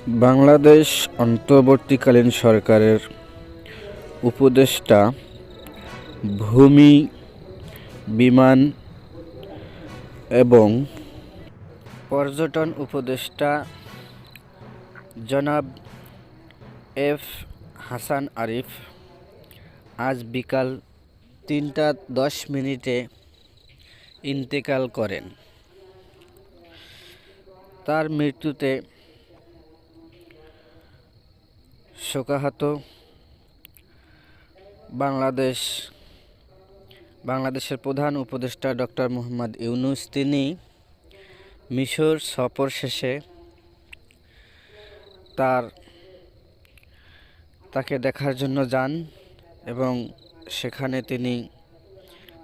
বাংলাদেশ অন্তর্বর্তীকালীন সরকারের উপদেষ্টা ভূমি, বিমান এবং পর্যটন উপদেষ্টা জনাব এফ হাসান আরিফ আজ বিকাল ৩টা ১০ মিনিটে ইন্তেকাল করেন। তার মৃত্যুতে শোকাহত বাংলাদেশের প্রধান উপদেষ্টা ডক্টর মোহাম্মদ ইউনূস। তিনি মিশর সফর শেষে তাকে দেখার জন্য যান এবং সেখানে তিনি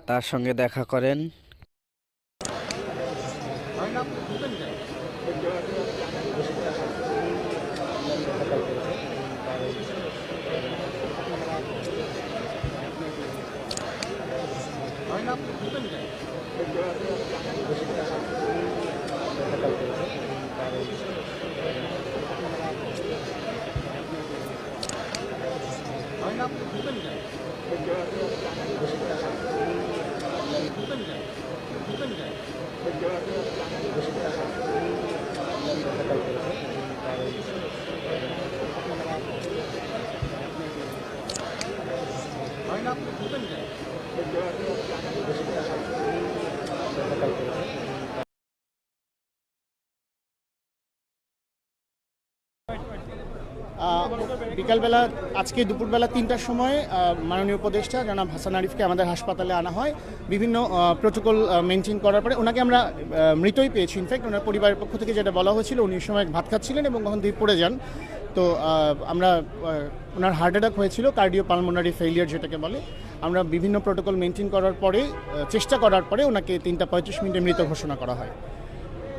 তার সঙ্গে দেখা করেন। বিকালবেলা আজকে দুপুরবেলা ৩টার সময় মাননীয় উপদেষ্টা জনাব হাসান আরিফকে আমাদের হাসপাতালে আনা হয়। বিভিন্ন প্রোটোকল মেনটেন করার পরে ওনাকে আমরা মৃতই পেয়েছি। ইনফ্যাক্ট ওনার পরিবারের পক্ষ থেকে যেটা বলা হয়েছিল, উনি সময় ভাত খাচ্ছিলেন এবং কখন দিয়ে পড়ে যান। তো আমরা ওনার হার্ট অ্যাটাক হয়েছিল, কার্ডিও পালমোনারি ফেইলিয়ার যেটাকে বলে। আমরা বিভিন্ন প্রোটোকল মেনটেন করার পরে চেষ্টা করার পরে ওনাকে ৩টা ৩৫ মিনিটে মৃত ঘোষণা করা হয়।